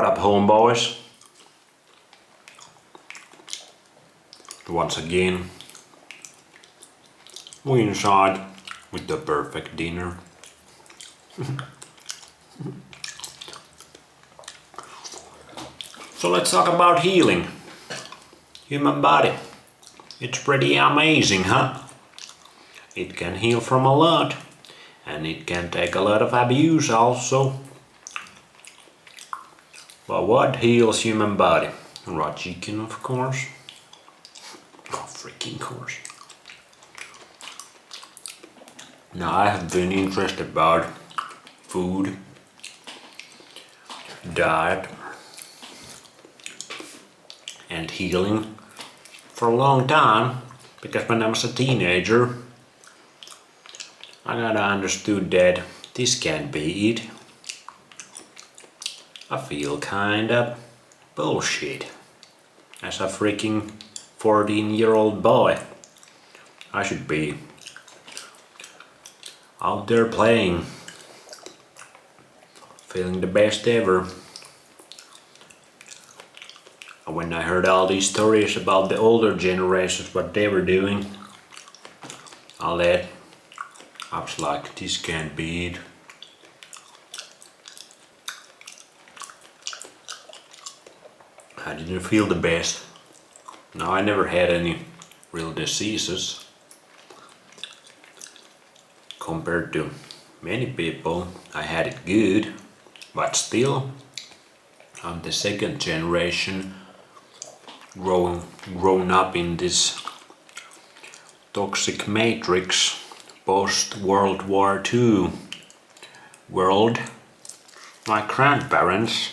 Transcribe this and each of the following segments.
What up, homeboys? Once again, we inside with the perfect dinner. So let's talk about healing. Human body. It's pretty amazing, huh? It can heal from a lot, and it can take a lot of abuse also. But what heals human body? Raw chicken, of course. Oh, freaking course. Now I have been interested about food, diet, and healing for a long time, because when I was a teenager, I kinda understood that this can't be it. I feel kinda bullshit. As a freaking 14-year-old boy, I should be out there playing, feeling the best ever. And when I heard all these stories about the older generations, what they were doing, I was like, this can't be it. I didn't feel the best. Now, I never had any real diseases. Compared to many people, I had it good, but still, I'm the second generation grown up in this toxic matrix post World War II world. My grandparents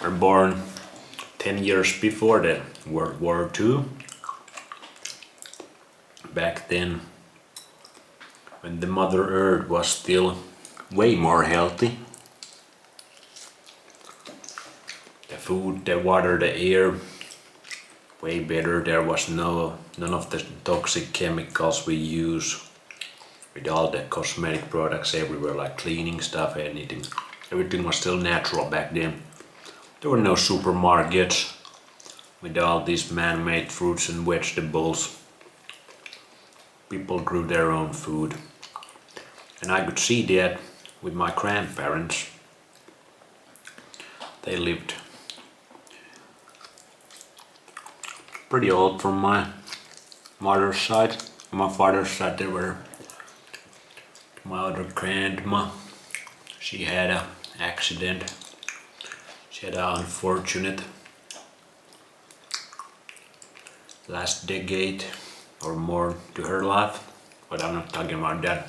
were born 10 years before the World War II. Back then, when the Mother Earth was still way more healthy. The food, the water, the air, way better. There was none of the toxic chemicals we use with all the cosmetic products everywhere, like cleaning stuff, anything. Everything was still natural back then. There were no supermarkets with all these man-made fruits and vegetables. People grew their own food. And I could see that with my grandparents. They lived pretty old from my mother's side. On my father's side, there were my other grandma. She had an accident. She had an unfortunate last decade or more to her life, but I'm not talking about that.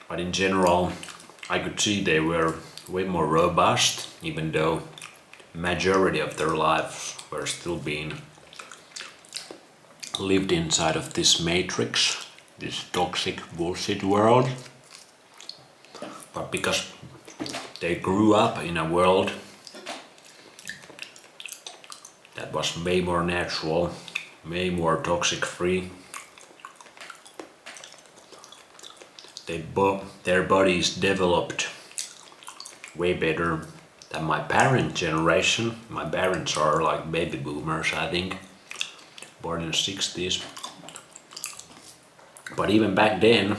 But in general, I could see they were way more robust, even though majority of their lives were still being lived inside of this matrix, this toxic bullshit world. But because they grew up in a world that was way more natural, way more toxic free, their bodies developed way better than my parent generation. My parents are like baby boomers, I think, born in the 60s. But even back then,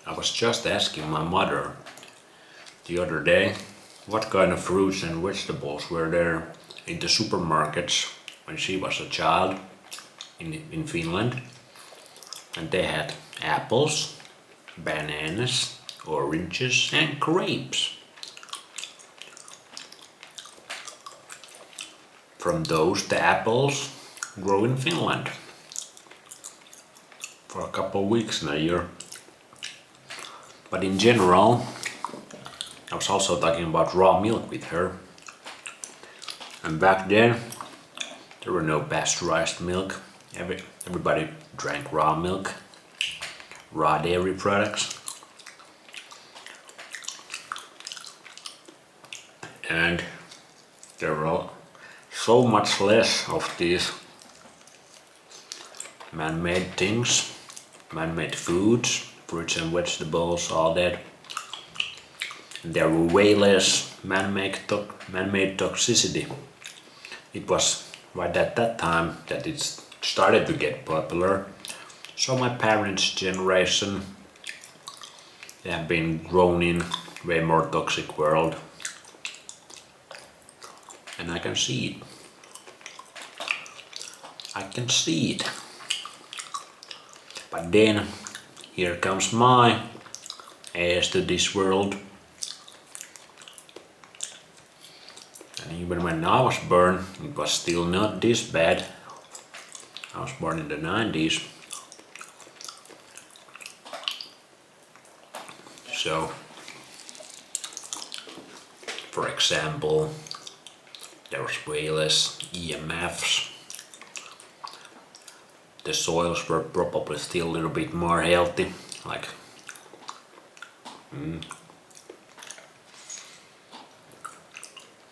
I was just asking my mother the other day what kind of fruits and vegetables were there in the supermarkets when she was a child in Finland. And they had apples, bananas, oranges, and grapes. From those, the apples grow in Finland for a couple of weeks in a year. But in general, I was also talking about raw milk with her. And back then, there were no pasteurized milk. Everybody drank raw milk, raw dairy products. And there were so much less of these man-made things, man-made foods, fruits and vegetables, all that. There were way less man-made toxicity. It was right at that time that it started to get popular. So my parents' generation, they have been grown in way more toxic world. And I can see it. I can see it. But then, here comes my heirs to this world. And even when I was born, it was still not this bad. I was born in the 90s. So, for example, there was way less EMFs. The soils were probably still a little bit more healthy, like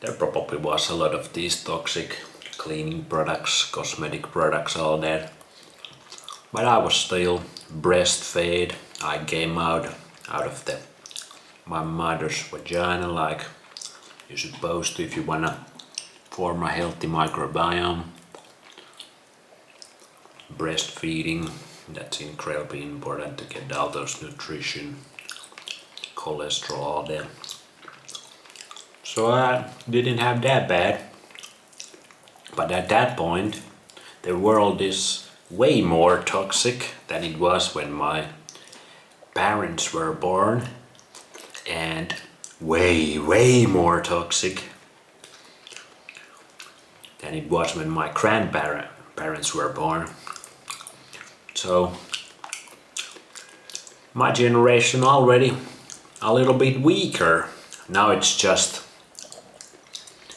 there probably was a lot of these toxic cleaning products, cosmetic products, all that. But I was still breastfed. I came out of my mother's vagina like you're supposed to if you wanna form a healthy microbiome. Breastfeeding, that's incredibly important to get all those nutrition, cholesterol, all that. So I didn't have that bad. But at that point, the world is way more toxic than it was when my parents were born, and way more toxic than it was when my grandparents were born. So my generation already a little bit weaker. Now it's just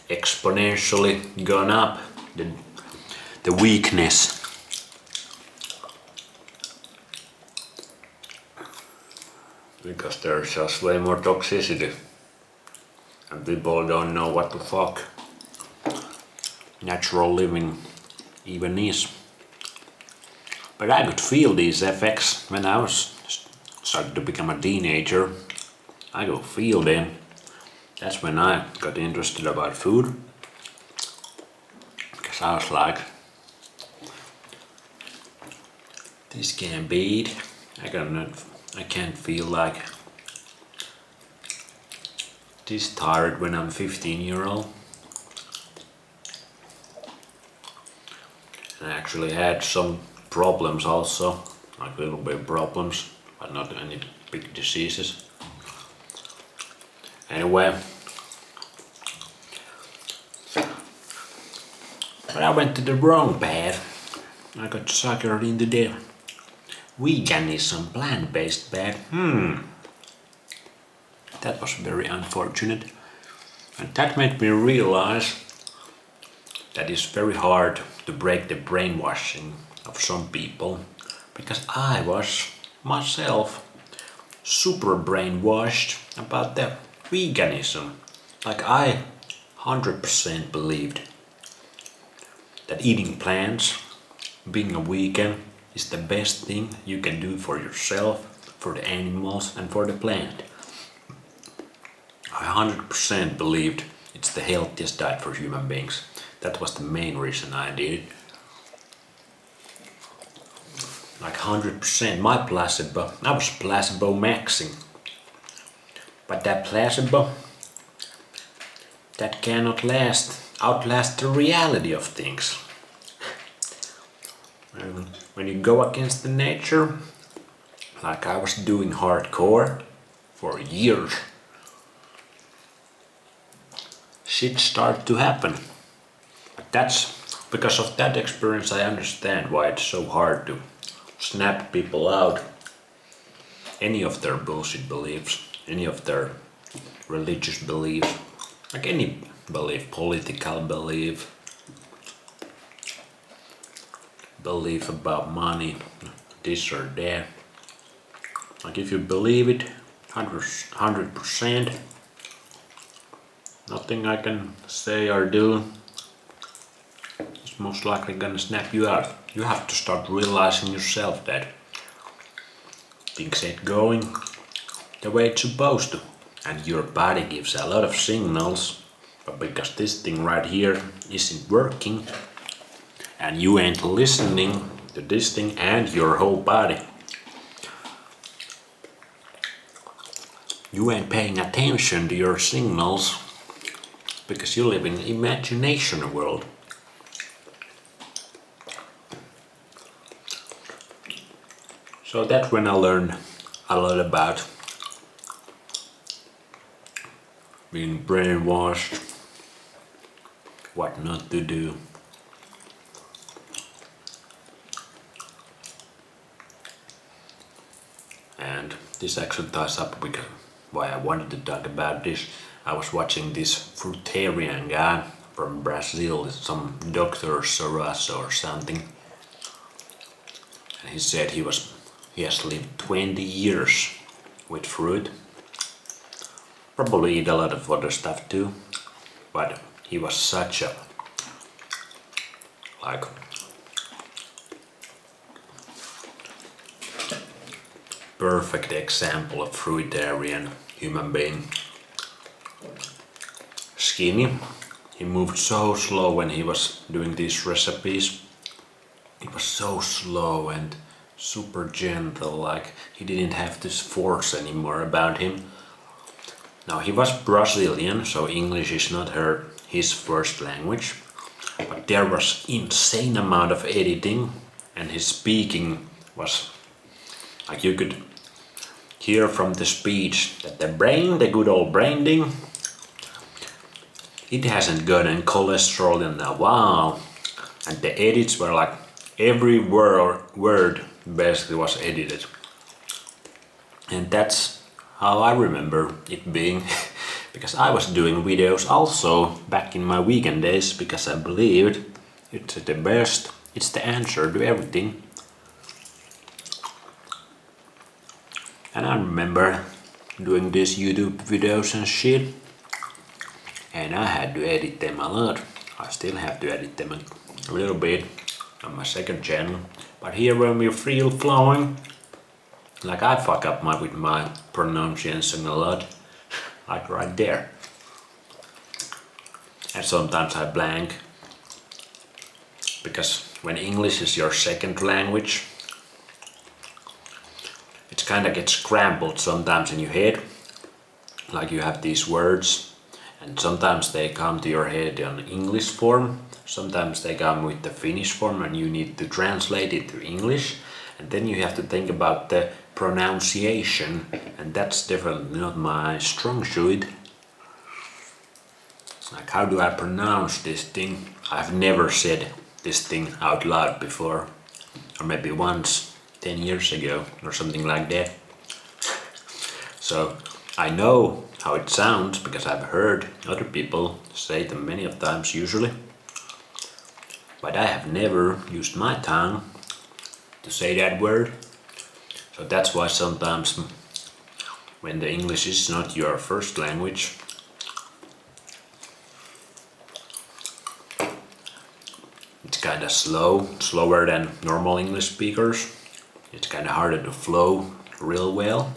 exponentially gone up, the weakness. Because there's just way more toxicity and people don't know what the fuck natural living even is. But I could feel these effects when I was started to become a teenager. I could feel them. That's when I got interested about food. Because I was like, this can't be it. I can't feel like this tired when I'm 15-year-old. And I actually had some problems also, like little bit problems, but not any big diseases. Anyway, but I went to the wrong path. I got suckered into the veganism, plant-based path. That was very unfortunate. And that made me realize that it's very hard to break the brainwashing of some people, because I was myself super brainwashed about the veganism. Like I 100% believed that eating plants, being a vegan, is the best thing you can do for yourself, for the animals and for the planet. I 100% believed it's the healthiest diet for human beings. That was the main reason I did it. Like 100%, my placebo, I was placebo maxing. But that placebo, that cannot outlast the reality of things. And when you go against the nature, like I was doing hardcore for years, shit started to happen. But that's because of that experience I understand why it's so hard to snap people out any of their bullshit beliefs, any of their religious beliefs, like any belief, political belief about money, this or that. Like if you believe it 100%, nothing I can say or do is most likely gonna snap you out. You have to start realizing yourself that things ain't going the way it's supposed to. and your body gives a lot of signals, but because this thing right here isn't working and you ain't listening to this thing and your whole body, you ain't paying attention to your signals because you live in imagination world. So that's when I learned a lot about being brainwashed, what not to do. And this actually ties up because why I wanted to talk about this. I was watching this fruitarian guy from Brazil, some Dr. Soros or something. And he said he has lived 20 years with fruit. Probably eat a lot of other stuff too, but he was such a perfect example of fruitarian human being. Skinny. He moved so slow when he was doing these recipes. He was so slow and super gentle, like he didn't have this force anymore about him. Now he was Brazilian, so English is not his first language, but there was insane amount of editing, and his speaking was like you could hear from the speech that the good old branding, it hasn't gotten cholesterol in a while, and the edits were like every word basically was edited, and that's how I remember it being. Because I was doing videos also back in my weekend days because I believed it's the best, it's the answer to everything. And I remember doing these YouTube videos and shit, and I had to edit them a lot. I still have to edit them a little bit on my second channel. But here when we're free flowing, like I fuck up with my pronunciation a lot, like right there. And sometimes I blank, because when English is your second language, it kind of gets scrambled sometimes in your head. Like you have these words, and sometimes they come to your head in English form, sometimes they come with the Finnish form and you need to translate it to English, and then you have to think about the pronunciation, and that's definitely not my strong suit. Like, how do I pronounce this thing? I've never said this thing out loud before, or maybe once 10 years ago or something like that. So I know how it sounds because I've heard other people say them many of times usually, but I have never used my tongue to say that word. So that's why sometimes when the English is not your first language, it's kind of slower than normal English speakers. It's kind of harder to flow real well.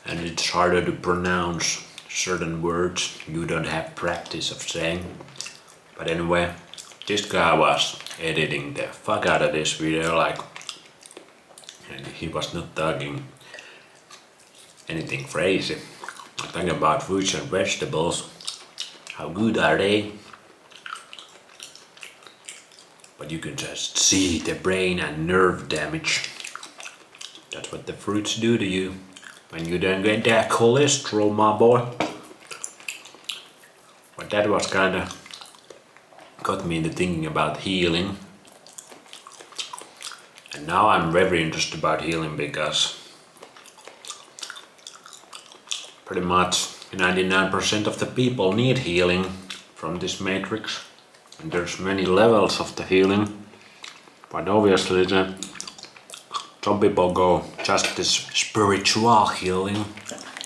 And it's harder to pronounce certain words you don't have practice of saying. But anyway, this guy was editing the fuck out of this video, and he was not talking anything crazy. I'm talking about fruits and vegetables. How good are they? But you can just see the brain and nerve damage. That's what the fruits do to you when you don't get that cholesterol, my boy. But that was kinda got me into thinking about healing. And now I'm very interested about healing because pretty much 99% of the people need healing from this matrix. And there's many levels of the healing. But obviously some people go just this spiritual healing.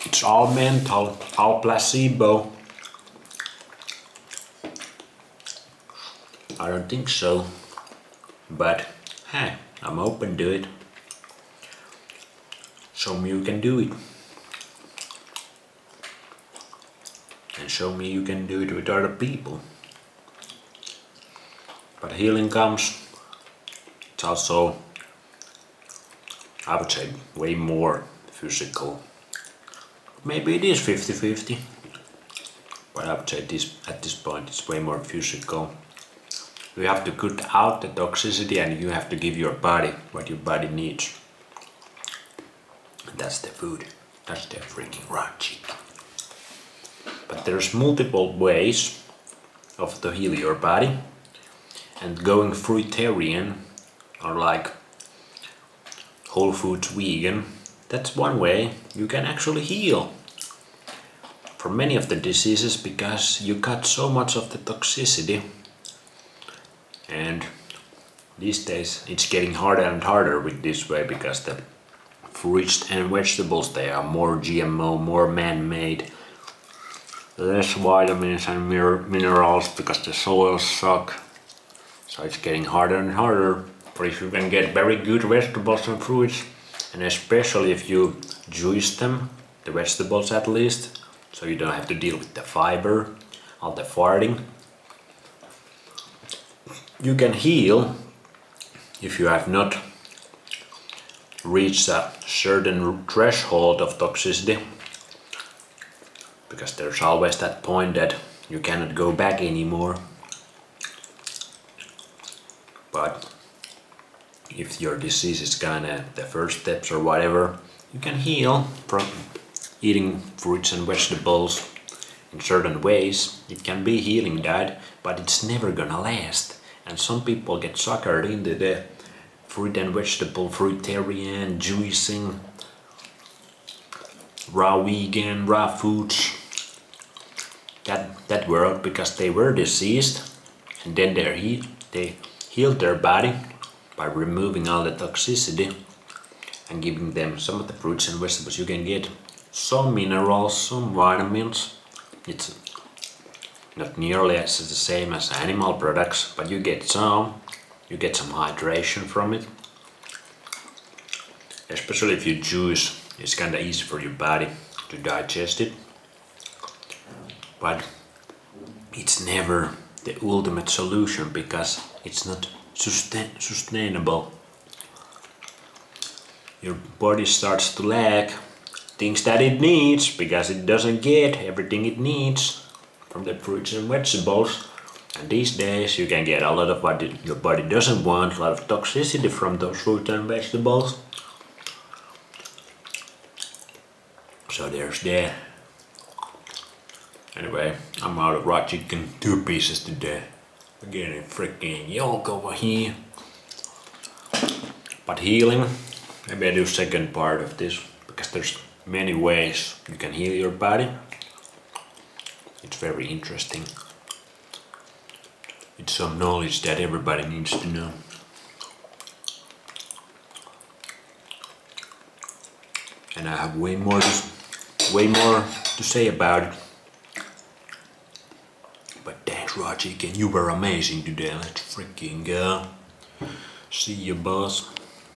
It's all mental, all placebo. I don't think so. But hey, I'm open to it. show me you can do it. And show me you can do it with other people. But healing comes, it's also, I would say, way more physical. Maybe it is 50-50, but I would say at this point it's way more physical. You have to cut out the toxicity and you have to give your body what your body needs. And that's the food. That's the freaking raw chicken. But there's multiple ways of to heal your body. And going fruitarian or like whole foods vegan, that's one way you can actually heal from many of the diseases because you cut so much of the toxicity. And these days it's getting harder and harder with this way because the fruits and vegetables, they are more GMO, more man-made, less vitamins and minerals because the soils suck. So it's getting harder and harder. But if you can get very good vegetables and fruits, and especially if you juice them, the vegetables at least, so you don't have to deal with the fiber, all the farting, you can heal if you have not reached a certain threshold of toxicity, because there's always that point that you cannot go back anymore. But if your disease is kinda the first steps or whatever, you can heal from eating fruits and vegetables in certain ways. It can be healing diet, but it's never gonna last. And some people get suckered into the fruit and vegetable, fruitarian, juicing, raw vegan, raw foods, that world, because they were diseased and then they healed their body by removing all the toxicity and giving them some of the fruits and vegetables. You can get some minerals, some vitamins. It's not nearly as the same as animal products, but you get some hydration from it. Especially if you juice, it's kinda easy for your body to digest it. But it's never the ultimate solution because it's not sustainable. Your body starts to lack things that it needs because it doesn't get everything it needs from the fruits and vegetables. And these days you can get a lot of what your body doesn't want, a lot of toxicity from those fruits and vegetables. So there's that. Anyway, I'm out of raw chicken, 2 pieces today. I'm getting freaking yolk over here. But healing, maybe I do second part of this because there's many ways you can heal your body. It's very interesting. It's some knowledge that everybody needs to know. And I have way more to say about it. But thanks, raw chicken, you were amazing today. Let's freaking go. See you, boss.